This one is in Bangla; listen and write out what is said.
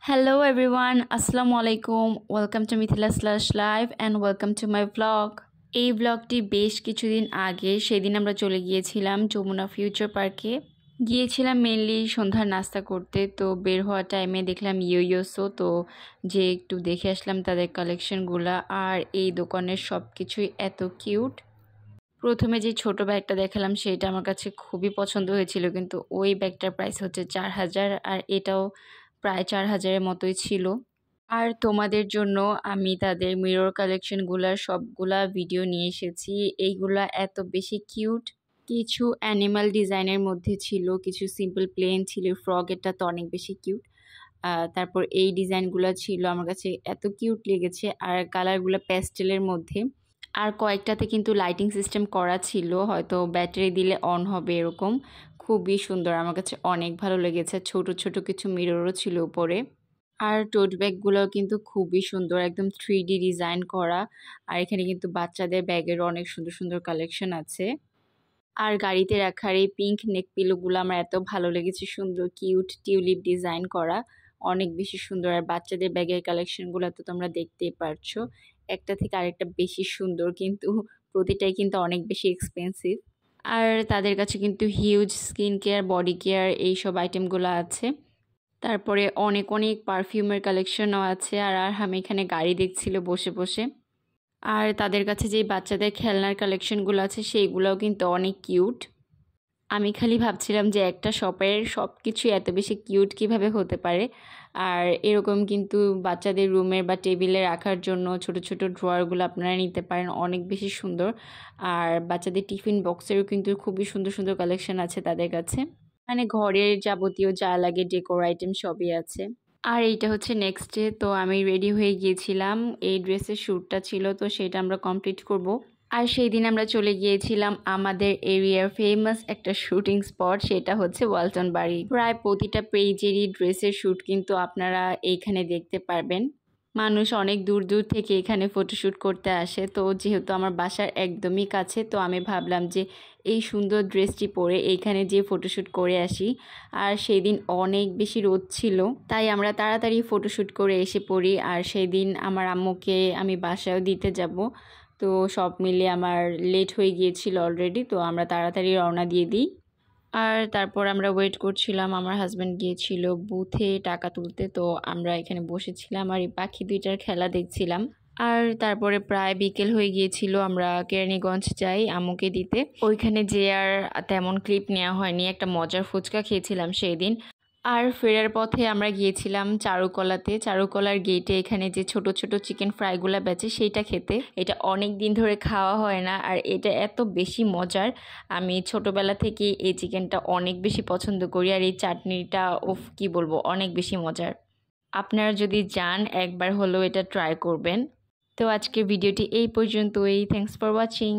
Hello everyone, Assalamu alaikum. Welcome to Mithila Slash Live and welcome to my vlog. এই ব্লগটি বেশ কিছুদিন আগে সেদিন আমরা চলে গিয়েছিলাম যমুনা ফিউচার পার্কে। গিয়েছিলাম মেনলি সন্ধ্যার নাস্তা করতে। তো বের হওয়ার টাইমে দেখলাম ইয়োইয়োসো, তো যে একটু দেখে আসলাম তাদের কালেকশনগুলো। আর এই দোকানের সব কিছুই এত কিউট। প্রথমে যে ছোট ব্যাগটা দেখালাম সেটা আমার কাছে খুবই পছন্দ হয়েছিল, কিন্তু ওই ব্যাগটার প্রাইস হচ্ছে 4000 আর এটাও প্রায় 4000-এর মতোই ছিল। আর তোমাদের জন্য আমি তাদের মিরর কালেকশনগুলার সবগুলা ভিডিও নিয়ে এসেছি। এইগুলা এত বেশি কিউট। কিছু অ্যানিমাল ডিজাইনের মধ্যে ছিল, কিছু সিম্পল প্লেন ছিল। ফ্রগেরটা তো অনেক বেশি কিউট। তারপর এই ডিজাইনগুলো ছিল আমার কাছে এত কিউট লেগেছে, আর কালারগুলো প্যাস্টেলের মধ্যে। আর কয়েকটাতে কিন্তু লাইটিং সিস্টেম করা ছিল, হয়তো ব্যাটারি দিলে অন হবে এরকম। খুবই সুন্দর, আমার কাছে অনেক ভালো লেগেছে। ছোট ছোট কিছু মিররও ছিল উপরে। আর টোট ব্যাগগুলোও কিন্তু খুবই সুন্দর, একদম 3D ডিজাইন করা। আর এখানে কিন্তু বাচ্চাদের ব্যাগেরও অনেক সুন্দর সুন্দর কালেকশন আছে। আর গাড়িতে রাখার এই পিঙ্ক নেক পিলোগুলো আমার এত ভালো লেগেছে, সুন্দর কিউট টিউলিপ ডিজাইন করা, অনেক বেশি সুন্দর। আর বাচ্চাদের ব্যাগের কালেকশনগুলো তো তোমরা দেখতেই পারছো, একটা থেকে আরেকটা বেশি সুন্দর, কিন্তু প্রতিটাই কিন্তু অনেক বেশি এক্সপেন্সিভ। আর তাদের কাছে কিন্তু huge skin care, body care এইসব আইটেমগুলো আছে। তারপরে অনেক অনেক পারফিউমের কালেকশনও আছে। আর আমি এখানে গাড়ি দেখছিল বসে বসে। আর তাদের কাছে যেই বাচ্চাদের খেলনার কালেকশনগুলো আছে সেইগুলোও কিন্তু অনেক কিউট। আমি খালি ভাবছিলাম যে একটা শপের সব কিছু এত বেশি কিউট কিভাবে হতে পারে। আর এরকম কিন্তু বাচ্চাদের রুমের বা টেবিলে রাখার জন্য ছোট ছোট ড্রয়ারগুলো আপনারা নিতে পারেন, অনেক বেশি সুন্দর। আর বাচ্চাদের টিফিন বক্সেরও কিন্তু খুবই সুন্দর সুন্দর কালেকশন আছে তাদের কাছে। মানে ঘরের যাবতীয় যা লাগে ডেকোর আইটেম সবই আছে। আর এইটা হচ্ছে নেক্সট ডে, তো আমি রেডি হয়ে গিয়েছিলাম। এই ড্রেসের শ্যুটটা ছিল, তো সেটা আমরা কমপ্লিট করব। আর সেই দিন আমরা চলে গিয়েছিলাম আমাদের এরিয়ার ফেমাস একটা শুটিং স্পট, সেটা হচ্ছে ওয়ালটন বাড়ি। প্রায় প্রতিটা পেজেরই ড্রেসের শ্যুট কিন্তু আপনারা এইখানে দেখতে পারবেন। মানুষ অনেক দূর দূর থেকে এখানে ফটোশ্যুট করতে আসে। তো যেহেতু আমার বাসার একদমই কাছে, তো আমি ভাবলাম যে এই সুন্দর ড্রেসটি পরে এইখানে যে ফটোশ্যুট করে আসি। আর সেই দিন অনেক বেশি রোদ ছিল, তাই আমরা তাড়াতাড়ি ফটোশ্যুট করে এসে পড়ি। আর সেই দিন আমার আম্মুকে আমি বাসায়ও দিতে যাব, তো সব মিলে আমার লেট হয়ে গিয়েছিল অলরেডি, তো আমরা তাড়াতাড়ি রওনা দিয়ে দিই। আর তারপর আমরা ওয়েট করছিলাম, আমার হাজব্যান্ড গিয়েছিল বুথে টাকা তুলতে, তো আমরা এখানে বসেছিলাম আর এই পাখি দুইটার খেলা দেখছিলাম। আর তারপরে প্রায় বিকেল হয়ে গিয়েছিল, আমরা কেরানীগঞ্জ যাই আম্মুকে দিতে। ওইখানে যে আর তেমন ক্লিপ নেওয়া হয়নি, একটা মজার ফুচকা খেয়েছিলাম সেই দিন। আর ফেরার পথে আমরা গিয়েছিলাম চারুকলাতে। চারুকলার গেটে এখানে যে ছোট ছোট চিকেন ফ্রাইগুলো বেচে সেইটা খেতে। এটা অনেক দিন ধরে খাওয়া হয় না, আর এটা এত বেশি মজার। আমি ছোটবেলা থেকে এই চিকেনটা অনেক বেশি পছন্দ করি। আর এই চাটনিটা ওফ কি বলবো, অনেক বেশি মজার। আপনারা যদি যান একবার হলেও এটা ট্রাই করবেন। তো আজকের ভিডিওটি এই পর্যন্তই। Thanks for watching.